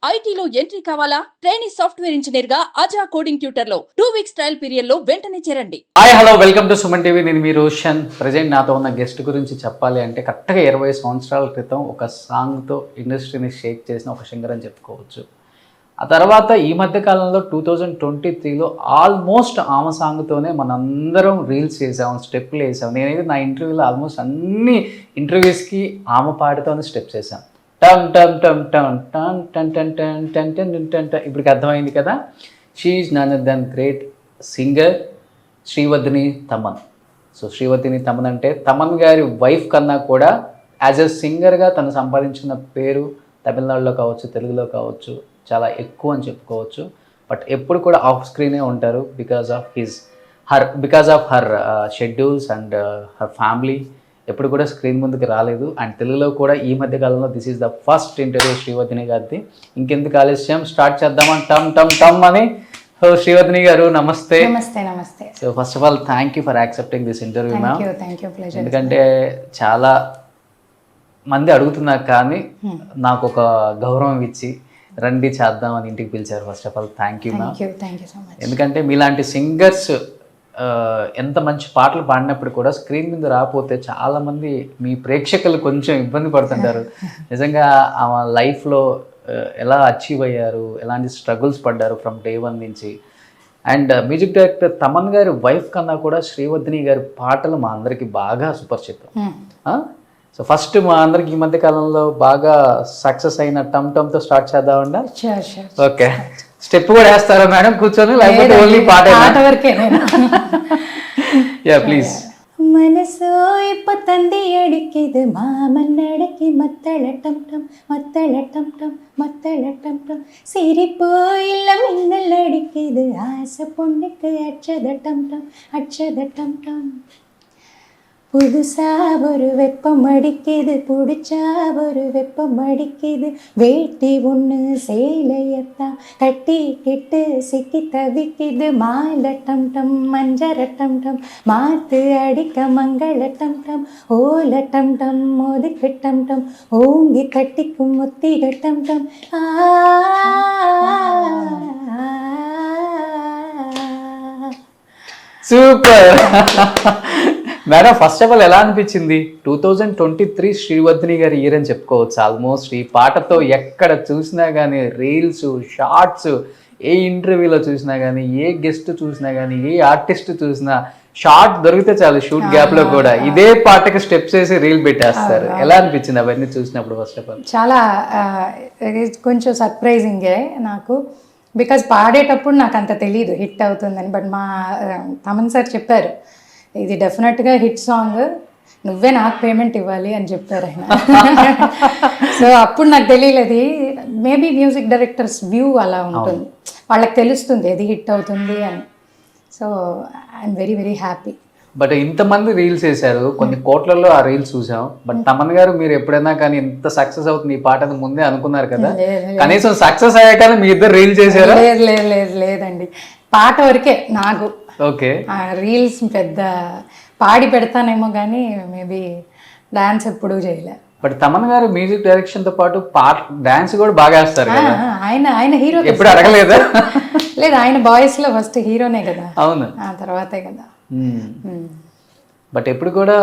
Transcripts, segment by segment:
ఐటీలో ఎంట్రీ కావాలా? Trainee software engineer గా అజా కోడింగ్ ట్యూటర్ లో 2 వీక్స్ ట్రయల్ పీరియడ్ లో వెంటనే చేరండి. Hi hello welcome to Suman TV. నేను మీ రోషన్. ప్రజెంట్ నాతో ఉన్న గెస్ట్ గురించి చెప్పాలి అంటే కరెక్ట్గా 20 సంవత్సరాల క్రితం ఒక సాంగ్తో ఇండస్ట్రీని షేక్ చేసిన ఒక సింగర్ అని చెప్పుకోవచ్చు. ఆ తర్వాత ఈ మధ్య కాలంలో 2023లో ఆల్మోస్ట్ ఆమె సాంగ్తోనే మనందరం రీల్స్ చేసాం, స్టెప్పులు వేసాం. నేనైతే నా ఇంటర్వ్యూలో ఆల్మోస్ట్ అన్ని ఇంటర్వ్యూస్కి ఆమె పాటతోనే స్టెప్స్ వేసాను. టమ్ టమ్ టమ్ టమ్ టన్ టన్ టన్ టన్ టన్ టన్ టన్ టన్. ఇప్పటికి అర్థమైంది కదా, she is none other than great singer Srivardhini Thaman. So Srivardhini Thaman అంటే తమన్ గారి వైఫ్ కన్నా కూడా యాజ్ ఎ సింగర్గా తను సంపాదించిన పేరు తమిళనాడులో కావచ్చు, తెలుగులో కావచ్చు చాలా ఎక్కువ అని చెప్పుకోవచ్చు. బట్ ఎప్పుడు కూడా ఆఫ్ స్క్రీనే ఉంటారు because of her schedules and her family. ఎప్పుడు కూడా స్క్రీన్ ముందుకు రాలేదు. అండ్ తెలుగులో కూడా ఈ మధ్య కాలంలో this is the first interview Srivardhini గారిది. ఇంకెందుకు ఆలస్యం, స్టార్ట్ చేద్దామని టమ్ టమ్ టమ్ అని. సో శ్రీవర్ధిని గారు నమస్తే. నమస్తే. So first of all thank you for accepting this interview ma'am. ఎందుకంటే చాలా మంది అడుగుతున్నారు కానీ నాకు ఒక గౌరవం ఇచ్చి రండి చేద్దామని ఇంటికి పిలిచారు. First of all thank you ma'am. ఎందుకంటే మీలాంటి సింగర్స్ ఎంత మంచి పాటలు పాడినప్పుడు కూడా స్క్రీన్ మీద రాకపోతే చాలామంది మీ ప్రేక్షకులు కొంచెం ఇబ్బంది పడుతుంటారు. నిజంగా ఆమె లైఫ్లో ఎలా అచీవ్ అయ్యారు, ఎలాంటి స్ట్రగుల్స్ పడ్డారు ఫ్రమ్ డే 1 నుంచి. అండ్ మ్యూజిక్ డైరెక్టర్ తమన్ గారి వైఫ్ కన్నా కూడా శ్రీవర్ధిని గారి పాటలు మా అందరికి బాగా సుపరిచితం. సో ఫస్ట్ మా అందరికి ఈ మధ్య కాలంలో బాగా సక్సెస్ అయిన టమ్ టమ్తో స్టార్ట్ చేద్దామండి. ఓకే, స్టెప్ కూడా వేస్తారా మేడం కూర్చొని, లేకపోతే ఓన్లీ పాట వరకే? Yeah please. മനസ്സോ ഇപ്പൊ തന്റെ അടിക്കിത് മാമന്നടക്കി മത്തളട്ടം ടം മത്തളട്ടം ടം മത്തളട്ടം ടം സിരിപ്പോയില്ല മിന്നലടിക്കിത് ആസ പൊണ്ணுக்கு അക്ഷതട്ടം ടം അക്ഷതട്ടം ടം புதுசா ஒரு வெப்பம் அடிக்குது, பிடிச்சா ஒரு வெப்பம் அடிக்குது, வேட்டி ஒன்று சேலையத்தான் கட்டி கிட்டு சிக்கி தவிக்குது, மாலட்டம் டம் மஞ்சரட்டம் டம் மாத்து அடிக்க மங்களட்டம் டம் ஓலட்டம் டம் ஒதுக்கட்டம் டம் ஓங்கி கட்டிக்கும் முத்திகட்டம் டம் super madam. First of all ఎలా అనిపించింది? 2023 శ్రీవర్ధిని గారి ఇయర్ అని చెప్పుకోవచ్చు. ఆల్మోస్ట్ ఈ పాటతో ఎక్కడ చూసినా కానీ రీల్స్, షార్ట్స్, ఏ ఇంటర్వ్యూలో చూసినా కానీ, ఏ గెస్ట్ చూసినా కానీ, ఏ ఆర్టిస్ట్ చూసినా షార్ట్ దొరికితే చాలు షూట్ గ్యాప్లో కూడా ఇదే పాటకి స్టెప్స్ వేసి రీల్ పెట్టేస్తారు. ఎలా అనిపించింది అవన్నీ చూసినప్పుడు? ఫస్ట్ ఆఫ్ ఆల్ చాలా కొంచెం సర్ప్రైజింగే నాకు, బికాజ్ పాడేటప్పుడు నాకు అంత తెలియదు హిట్ అవుతుందని. బట్ మా తమన్ సార్ చెప్పారు, ఇది డెఫినెట్గా హిట్ సాంగ్, నువ్వే నాకు పేమెంట్ ఇవ్వాలి అని చెప్పారు ఆయన. సో అప్పుడు నాకు తెలియలేదు. మేబీ మ్యూజిక్ డైరెక్టర్స్ వ్యూ అలా ఉంటుంది, వాళ్ళకి తెలుస్తుంది ఏది హిట్ అవుతుంది అని. So I'm very very happy. But ఇంతమంది రీల్స్ వేశారు, కొన్ని కోట్లలో ఆ రీల్స్ చూసాం. బట్ తమన్ గారు మీరు ఎప్పుడైనా కానీ ఇంత సక్సెస్ అవుతుంది ఈ పాట ముందే అనుకున్నారు కదా? కనీసం సక్సెస్ అయ్యాక మీ ఇద్దరు రీల్స్ చేశారు? లేదండి, పాట వరకే నాకు. ఓకే, రీల్స్ పెద్ద పాడి పెడతానేమో కానీ మేబీ డాన్స్ ఎప్పుడూ చేయలే. బట్ తమన్ గారు మ్యూజిక్ డైరెక్షన్ తో పాటు పాట డాన్స్ కూడా బాగా వేస్తారు కదా? ఆయన హీరో ఎప్పుడు అడగలేదా? లేదు, ఆయన బాయ్స్ లో ఫస్ట్ హీరోనే కదా. అవును, ఆ తర్వాతే కదా. బట్ ఎప్పుడు కూడా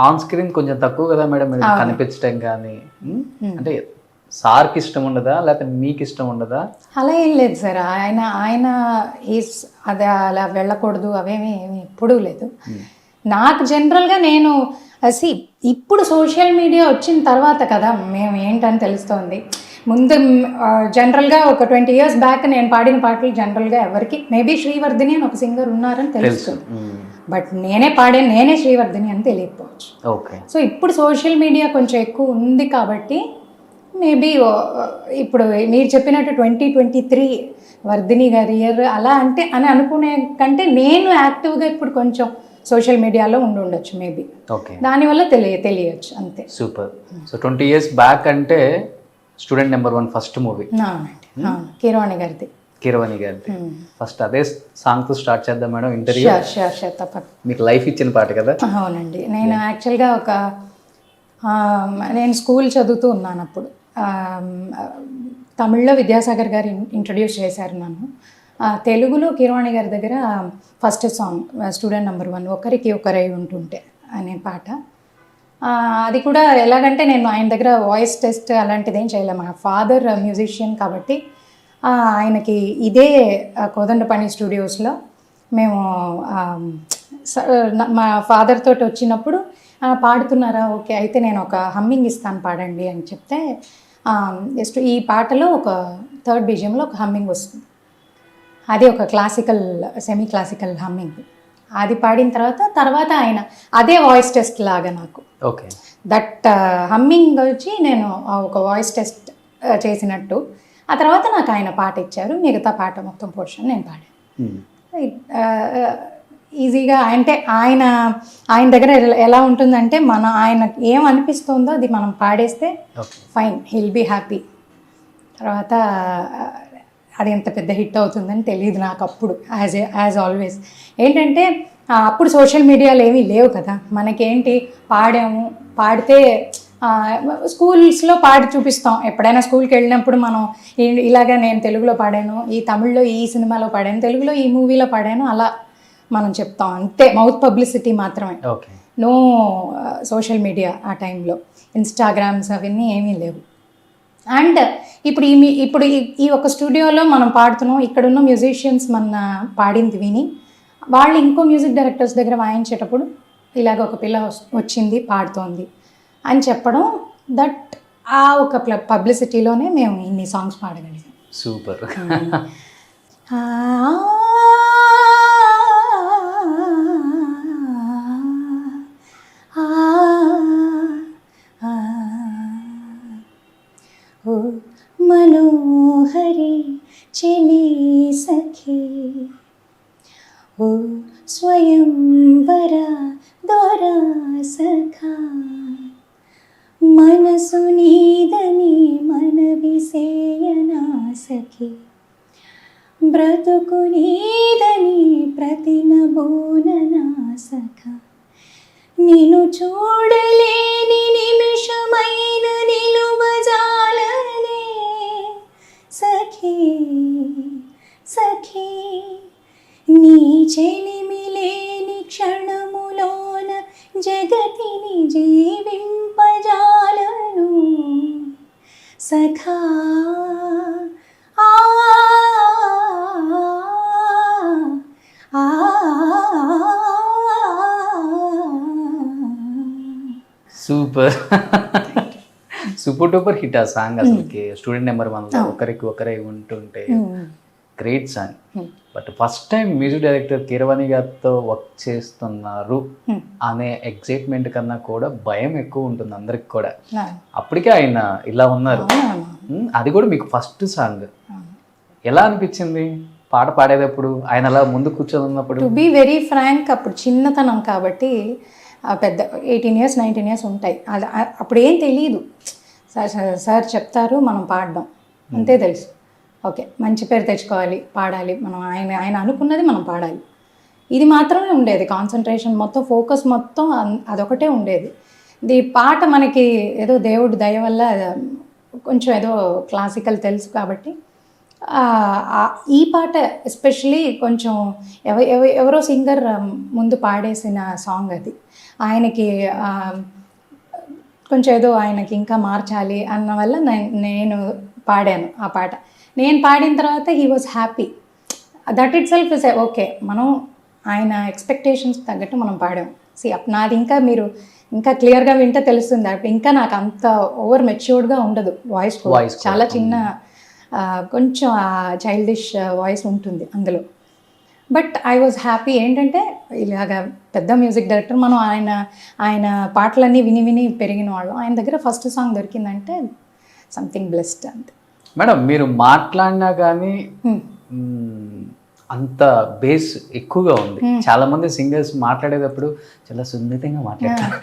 ఆన్ స్క్రీన్ కొంచెం తక్కువ కదా మేడం కనిపించడం కానీ. అంటే సార్కి ఇష్టం ఉండదా, లేకపోతే మీకు ఇష్టం ఉండదా? అలా ఏం లేదు సార్, ఆయన అది అలా వెళ్ళకూడదు అవేమీ ఎప్పుడూ లేదు. నాకు జనరల్గా నేను ఇప్పుడు సోషల్ మీడియా వచ్చిన తర్వాత కదా మేము ఏంటని తెలుస్తోంది. ముందు జనరల్గా ఒక 20 years బ్యాక్ నేను పాడిన పాటలు జనరల్గా ఎవరికి మేబీ శ్రీవర్ధిని అని ఒక సింగర్ ఉన్నారని తెలుస్తుంది, బట్ నేనే శ్రీవర్ధిని అని తెలియకపోవచ్చు. ఓకే, సో ఇప్పుడు సోషల్ మీడియా కొంచెం ఎక్కువ ఉంది కాబట్టి మేబీ ఇప్పుడు మీరు చెప్పినట్టు 2023 వర్ధిని గారి ఇయర్ అలా అంటే అని అనుకునే కంటే నేను యాక్టివ్గా ఇప్పుడు కొంచెం సోషల్ మీడియాలో ఉండొచ్చు మేబీ. ఓకే, దానివల్ల తెలియచ్చు అంతే. సూపర్. సో 20 years బ్యాక్ అంటే student number 1 first movie Keeravani గారిది. ఫస్ట్ అదే సాంగ్తో స్టార్ట్ చేద్దాం మేడం ఇంటర్వ్యూ. షూర్ తప్పక. మీకు లైఫ్ ఇచ్చిన పాట కదా? అవునండి. నేను యాక్చువల్గా నేను స్కూల్ చదువుతూ ఉన్నాను అప్పుడు. తమిళ్లో విద్యాసాగర్ గారు ఇంట్రడ్యూస్ చేశారు నన్ను. తెలుగులో కీరవాణి గారి దగ్గర ఫస్ట్ సాంగ్ స్టూడెంట్ నెంబర్ 1 ఒకరికి ఒకరై ఉంటుంటే అనే పాట. అది కూడా ఎలాగంటే నేను ఆయన దగ్గర వాయిస్ టెస్ట్ అలాంటిది ఏం చేయలేము. మా ఫాదర్ మ్యూజిషియన్ కాబట్టి ఆయనకి ఇదే కోదండపాణి స్టూడియోస్లో మేము మా ఫాదర్ తోటి వచ్చినప్పుడు పాడుతున్నారా, ఓకే అయితే నేను ఒక హమ్మింగ్ ఇస్తాను పాడండి అని చెప్తే జస్ట్ ఈ పాటలో ఒక థర్డ్ బీజియంలో ఒక హమ్మింగ్ వస్తుంది. అది ఒక క్లాసికల్ సెమీ క్లాసికల్ హమ్మింగ్. అది పాడిన తర్వాత ఆయన అదే వాయిస్ టెస్ట్ లాగా నాకు ఓకే దట్ హమ్మింగ్ వచ్చి నేను ఒక వాయిస్ టెస్ట్ చేసినట్టు. ఆ తర్వాత నాకు ఆయన పాట ఇచ్చారు, మిగతా పాట మొత్తం పోర్షన్ నేను పాడాను. ఈజీగా అంటే ఆయన దగ్గర ఎలా ఉంటుందంటే ఆయన ఏం అనిపిస్తుందో అది మనం పాడేస్తే ఫైన్, హీల్ బీ హ్యాపీ. తర్వాత అది ఎంత పెద్ద హిట్ అవుతుందని తెలియదు నాకు అప్పుడు. యాజ్ ఆల్వేస్ ఏంటంటే అప్పుడు సోషల్ మీడియాలు ఏమీ లేవు కదా మనకేంటి, పాడితే స్కూల్స్లో పాడి చూపిస్తాం. ఎప్పుడైనా స్కూల్కి వెళ్ళినప్పుడు మనం ఇలాగా నేను తెలుగులో పాడాను, ఈ తమిళ్లో ఈ సినిమాలో పాడాను, తెలుగులో ఈ మూవీలో పాడాను, అలా మనం చెప్తాం అంతే. మౌత్ పబ్లిసిటీ మాత్రమే, నో సోషల్ మీడియా. ఆ టైంలో ఇన్స్టాగ్రామ్స్ అవన్నీ ఏమీ లేవు. అండ్ ఇప్పుడు ఈ ఒక స్టూడియోలో మనం పాడుతున్నాం, ఇక్కడున్న మ్యూజిషియన్స్ మన పాడింది విని వాళ్ళు ఇంకో మ్యూజిక్ డైరెక్టర్స్ దగ్గర వాయించేటప్పుడు ఇలాగ ఒక పిల్ల వచ్చింది పాడుతోంది అని చెప్పడం, దట్ ఆ ఒక పబ్లిసిటీలోనే మేము ఇన్ని సాంగ్స్ పాడగలిగాం. సూపర్. ఓ మనోహరి చెలి సఖి, ఓ స్వయంవర దొరా సఖా, మనసు నీదని మనవి సేయనా సఖి, బ్రతుకు నీదని ప్రతినబోననా సఖా, నిన్ను చూడలేని నిమిషమైన నిలువజాలనే సఖీ సఖీ, నీ చెలిమి లేని క్షణములోన జగతిని జీవింపజాలను సఖా. సూపర్ సూపర్ డూపర్ హిట్ ఆ సాంగ్ అసలుకి. స్టూడెంట్ నెంబర్ 1 ఒకరికి ఒకరే ఉంటుంటే great song. But first time music director Keeravani గారితో వర్క్ చేస్తున్నారు అనే ఎక్సైట్మెంట్ కన్నా కూడా భయం ఎక్కువ ఉంటుంది అందరికి కూడా. అప్పటికే ఆయన ఇలా ఉన్నారు, అది కూడా మీకు ఫస్ట్ సాంగ్. ఎలా అనిపించింది పాట పాడేటప్పుడు, ఆయన అలా ముందు కూర్చొని ఉన్నప్పుడు? టు బీ వెరీ ఫ్రాంక్, అప్పుడు చిన్నతనం కాబట్టి పెద్ద 18 years 19 years ఉంటాయి. అప్పుడు ఏం తెలియదు. సార్ చెప్తారు, మనం పాడడం అంతే తెలుసు. ఓకే మంచి పేరు తెచ్చుకోవాలి, పాడాలి, మనం ఆయన అనుకున్నది మనం పాడాలి, ఇది మాత్రమే ఉండేది. కాన్సన్ట్రేషన్ మొత్తం, ఫోకస్ మొత్తం అదొకటే ఉండేది. ఇది పాట మనకి ఏదో దేవుడి దయ వల్ల కొంచెం ఏదో క్లాసికల్ తెలుసు కాబట్టి ఈ పాట ఎస్పెషలీ కొంచెం ఎవరో సింగర్ ముందు పాడేసిన సాంగ్ అది. ఆయనకి కొంచెం ఏదో ఆయనకి ఇంకా మార్చాలి అన్న వల్ల నేను పాడాను ఆ పాట. నేను పాడిన తర్వాత he was happy. That it self is okay, మనం ఆయన ఎక్స్పెక్టేషన్స్ తగ్గట్టు మనం పాడాం. నాది ఇంకా మీరు ఇంకా క్లియర్గా వింటే తెలుస్తుంది. ఇంకా నాకు అంత ఓవర్ మెచ్యూర్డ్గా ఉండదు వాయిస్, చాలా చిన్న కొంచెం చైల్డిష్ వాయిస్ ఉంటుంది అందులో. But I was happy. ఏంటంటే ఇలాగ పెద్ద మ్యూజిక్ డైరెక్టర్, మనం ఆయన పాటలన్నీ విని విని పెరిగిన వాళ్ళు, ఆయన దగ్గర ఫస్ట్ సాంగ్ దొరికిందంటే సంథింగ్ బ్లెస్డ్ అంతే. మేడం మీరు మాట్లాడినా కానీ అంత బేస్ ఎక్కువగా ఉంది. చాలా మంది సింగర్స్ మాట్లాడేటప్పుడు చాలా సున్నితంగా మాట్లాడతారు,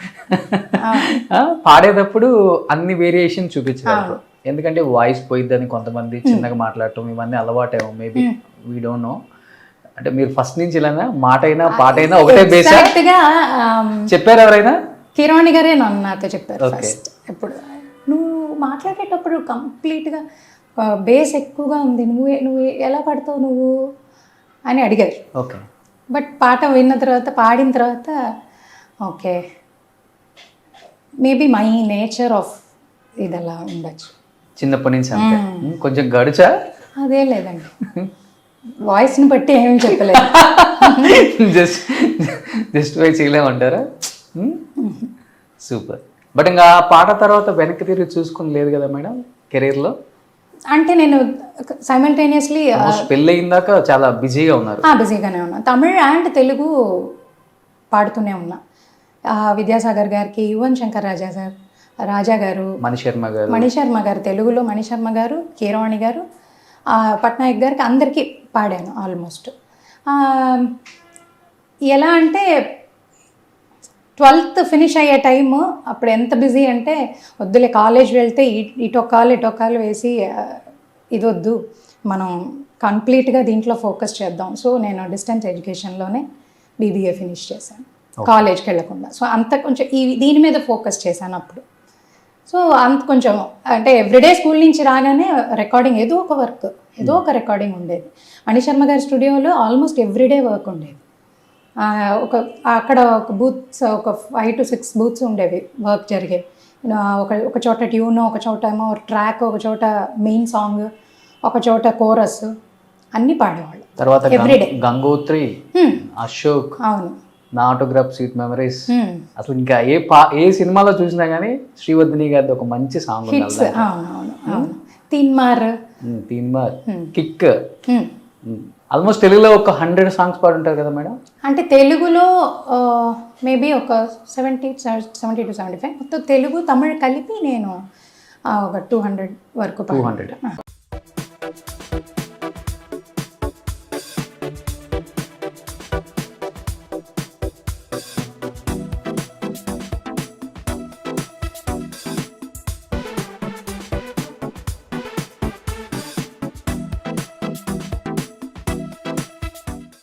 పాడేటప్పుడు అన్ని వేరియేషన్ చూపించారు. ఎందుకంటే వాయిస్ పోయిద్దని కొంతమంది చిన్నగా మాట్లాడటం ఇవన్నీ అలవాటేమో, మేబీ వీ డోంట్ నో. అంటే మీరు ఫస్ట్ నుంచి ఇలానా మాట అయినా పాట అయినా ఒకటే బేస్ చెప్పారు ఎవరైనా? కీరవాణి గారే నాతో చెప్పారు ఫస్ట్. ఎప్పుడు నువ్వు మాట్లాడేటప్పుడు కంప్లీట్గా బేస్ ఎక్కువగా ఉంది, నువ్వు ఎలా పాడతావు నువ్వు అని అడిగారు. ఓకే. బట్ పాట విన్న తర్వాత పాడిన తర్వాత okay maybe my nature of ఇది అలా ఉండొచ్చు. చిన్నప్పటి నుంచి అంతే. కొంచెం గడిచా అదే లేదండి, వాయిస్ని బట్టి ఏమీ చెప్పలేదు. జస్ట్ వై చేయలేమంటారా? సూపర్. బట్ ఇంకా పాట తర్వాత వెనక్కి తిరిగి చూసుకుని లేదు కదా మేడం కెరీర్లో? అంటే నేను సైమల్టేనియస్లీ పెళ్ళి అయిందాక చాలా బిజీగా ఉన్నారు. బిజీగానే ఉన్నా, తమిళ్ అండ్ తెలుగు పాడుతూనే ఉన్నా. విద్యాసాగర్ గారికి, యువన్ శంకర్ రాజా గారు, మణిశర్మ గారు తెలుగులో, మణిశర్మ గారు, కీరవాణి గారు, పట్నాయక్ గారికి అందరికీ పాడాను ఆల్మోస్ట్. ఎలా అంటే 12th ఫినిష్ అయ్యే టైము అప్పుడు ఎంత బిజీ అంటే వద్దులే కాలేజ్ వెళ్తే ఇటొక్కాలు వేసి ఇది వద్దు, మనం కంప్లీట్గా దీంట్లో ఫోకస్ చేద్దాం. సో నేను డిస్టెన్స్ ఎడ్యుకేషన్లోనే బీబీఏ ఫినిష్ చేశాను, కాలేజ్కి వెళ్ళకుండా. సో అంత కొంచెం దీని మీద ఫోకస్ చేశాను అప్పుడు. సో అంత కొంచెం అంటే ఎవ్రీడే స్కూల్ నుంచి రాగానే రికార్డింగ్ ఏదో ఒక రికార్డింగ్ ఉండేది. మణిశర్మ గారి స్టూడియోలో ఆల్మోస్ట్ ఎవ్రీడే వర్క్ ఉండేది. అక్కడ ఒక బూత్స్, ఒక 5 to 6 బూత్స్ ఉండేవి, వర్క్ జరిగేవి. ఒక చోట ట్యూన్, ఒక చోట ఏమో ట్రాక్, ఒక చోట మెయిన్ సాంగ్, ఒక చోట కోరస్, అన్నీ పాడేవాళ్ళు. తర్వాత గంగోత్రి, అశోక్, అవును, నా ఆటోగ్రాఫ్ స్వీట్ మెమరీస్. అసలు ఇంకా ఏ సినిమాలో చూసినా కానీ శ్రీవర్ధిని గారి ఒక మంచి సాంగ్ హిట్స్. అవును, తీన్మార్, కిక్. ఆల్మోస్ట్ తెలుగులో ఒక 100 సాంగ్స్ పాడుంటారు కదా మేడం? అంటే తెలుగులో మేబీ ఒక 70 to 75, మొత్తం తెలుగు తమిళ్ కలిపి నేను ఒక 200 వరకు 200.